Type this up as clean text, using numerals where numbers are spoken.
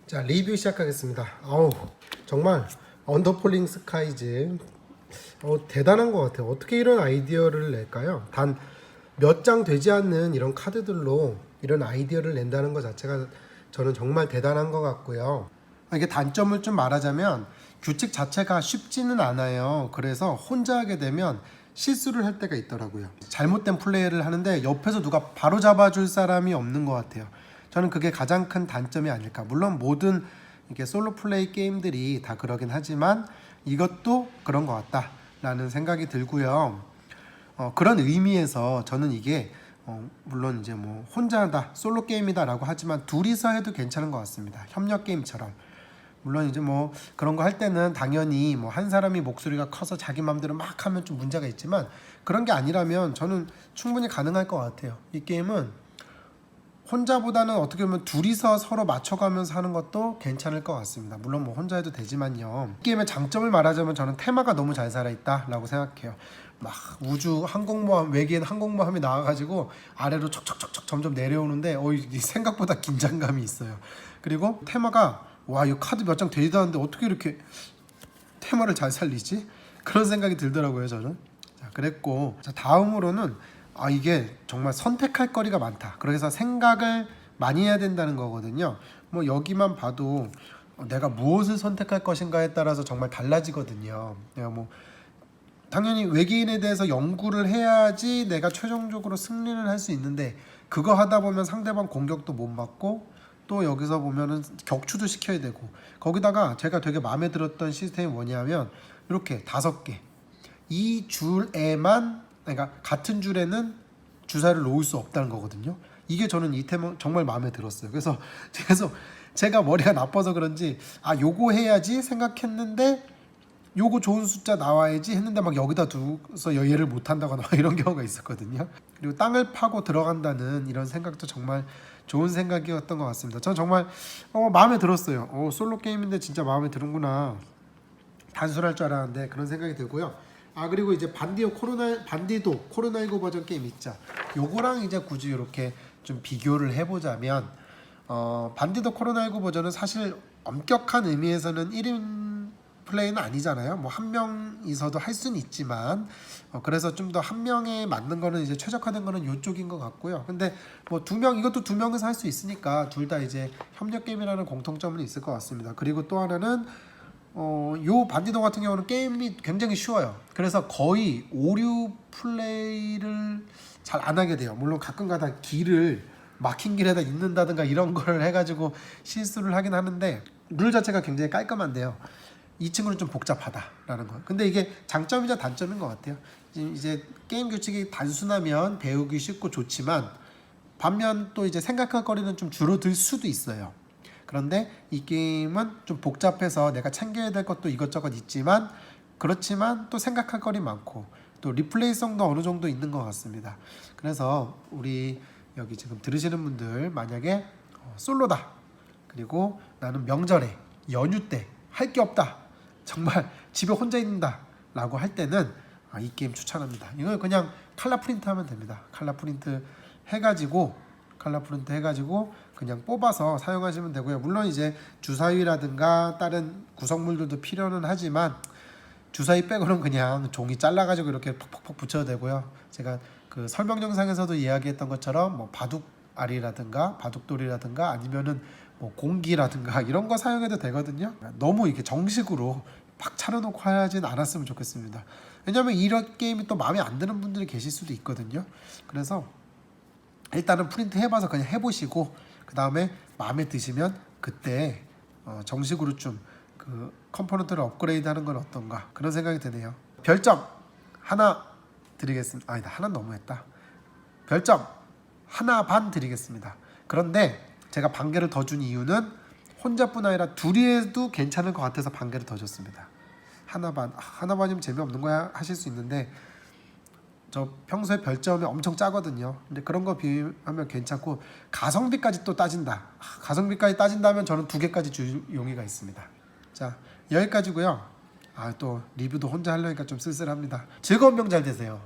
자, 리뷰 시작하겠습니다. 정말 언더폴링 스카이즈 대단한 것 같아요. 어떻게 이런 아이디어를 낼까요? 단 몇 장 되지 않는 이런 카드들로 이런 아이디어를 낸다는 것 자체가 저는 정말 대단한 것 같고요. 이게 단점을 좀 말하자면 규칙 자체가 쉽지는 않아요. 그래서 혼자 하게 되면 실수를 할 때가 있더라고요. 잘못된 플레이를 하는데 옆에서 누가 바로 잡아줄 사람이 없는 것 같아요. 저는 그게 가장 큰 단점이 아닐까. 물론 모든 이게 솔로 플레이 게임들이 다 그러긴 하지만 이것도 그런 것 같다라는 생각이 들고요. 그런 의미에서 저는 이게 물론 이제 뭐 혼자 한다, 솔로 게임이다라고 하지만 둘이서 해도 괜찮은 것 같습니다. 협력 게임처럼. 물론 이제 뭐 그런 거 할 때는 당연히 뭐 한 사람이 목소리가 커서 자기 마음대로 막 하면 좀 문제가 있지만 그런 게 아니라면 저는 충분히 가능할 것 같아요. 이 게임은 혼자보다는 어떻게 보면 둘이서 서로 맞춰가면서 하는 것도 괜찮을 것 같습니다. 물론 뭐 혼자 해도 되지만요. 이 게임의 장점을 말하자면 저는 테마가 너무 잘 살아있다라고 생각해요. 막 우주 항공모함, 외계인 항공모함이 나와가지고 아래로 척척척척 점점 내려오는데 생각보다 긴장감이 있어요. 그리고 테마가 와, 이 카드 몇 장 되지도 않는데 어떻게 이렇게 테마를 잘 살리지? 그런 생각이 들더라고요, 저는. 자, 그랬고, 자, 다음으로는 이게 정말 선택할 거리가 많다. 그래서 생각을 많이 해야 된다는 거거든요. 뭐 여기만 봐도 내가 무엇을 선택할 것인가에 따라서 정말 달라지거든요. 내가 뭐 당연히 외계인에 대해서 연구를 해야지 내가 최종적으로 승리를 할 수 있는데 그거 하다 보면 상대방 공격도 못 맞고 또 여기서 보면은 격추도 시켜야 되고 거기다가 제가 되게 마음에 들었던 시스템이 뭐냐면 이렇게 5개 이 줄에만 그러니까 같은 줄에는 주사를 놓을 수 없다는 거거든요. 이게 저는 이 테마 정말 마음에 들었어요. 그래서 제가 머리가 나빠서 그런지 요거 해야지 생각했는데 요거 좋은 숫자 나와야지 했는데 막 여기다 두서 얘를 못 한다거나 이런 경우가 있었거든요. 그리고 땅을 파고 들어간다는 이런 생각도 정말 좋은 생각이었던 것 같습니다. 저는 정말 마음에 들었어요. 솔로 게임인데 진짜 마음에 드는구나. 단순할 줄 알았는데 그런 생각이 들고요. 그리고 이제 반디도 코로나19 버전 게임 있죠. 요거랑 이제 굳이 이렇게 좀 비교를 해보자면 반디도 코로나19 버전은 사실 엄격한 의미에서는 1인 플레이는 아니잖아요. 뭐 한 명이서도 할 수는 있지만 그래서 좀 더 한 명에 맞는 거는 이제 최적화된 거는 이쪽인 것 같고요. 근데 뭐 이것도 2명에서 할 수 있으니까 둘 다 이제 협력 게임이라는 공통점은 있을 것 같습니다. 그리고 또 하나는 요 반디도 같은 경우는 게임이 굉장히 쉬워요. 그래서 거의 오류 플레이를 잘 안 하게 돼요. 물론 가끔가다 막힌 길에다 있는다든가 이런 걸 해가지고 실수를 하긴 하는데 룰 자체가 굉장히 깔끔한데요. 이 친구는 좀 복잡하다라는 거. 근데 이게 장점이자 단점인 것 같아요. 이제 게임 규칙이 단순하면 배우기 쉽고 좋지만 반면 또 이제 생각할 거리는 좀 줄어들 수도 있어요. 그런데 이 게임은 좀 복잡해서 내가 챙겨야 될 것도 이것저것 있지만 그렇지만 또 생각할 거리 많고 또 리플레이성도 어느 정도 있는 것 같습니다. 그래서 우리 여기 지금 들으시는 분들 만약에 솔로다 그리고 나는 명절에 연휴 때 할 게 없다 정말 집에 혼자 있는다 라고 할 때는 이 게임 추천합니다. 이거 그냥 칼라 프린트 하면 됩니다. 칼라 프린트 해가지고 그냥 뽑아서 사용하시면 되고요. 물론 이제 주사위라든가 다른 구성물들도 필요는 하지만 주사위 빼고는 그냥 종이 잘라가지고 이렇게 퍽퍽퍽 붙여도 되고요. 제가 그 설명 영상에서도 이야기했던 것처럼 뭐 바둑알이라든가 바둑돌이라든가 아니면은 뭐 공기라든가 이런 거 사용해도 되거든요. 너무 이렇게 정식으로 막 차려놓고 하진 않았으면 좋겠습니다. 왜냐면 이런 게임이 또 마음에 안 드는 분들이 계실 수도 있거든요. 그래서 일단은 프린트 해봐서 그냥 해보시고 그 다음에 마음에 드시면 그때 정식으로 좀 그 컴포넌트를 업그레이드하는 건 어떤가 그런 생각이 드네요. 별점 하나 드리겠습니다. 아니다, 하나 너무했다. 별점 하나 반 드리겠습니다. 그런데 제가 반 개를 더 준 이유는 혼자뿐 아니라 둘이 해도 괜찮을 것 같아서 반 개를 더 줬습니다. 하나 반이면 재미없는 거야 하실 수 있는데 저 평소에 별점이 엄청 짜거든요. 근데 그런 거 비하면 괜찮고 가성비까지 또 따진다. 가성비까지 따진다면 저는 2개까지 줄 용의가 있습니다. 자, 여기까지고요. 또 리뷰도 혼자 하려니까 좀 쓸쓸합니다. 즐거운 명절 되세요.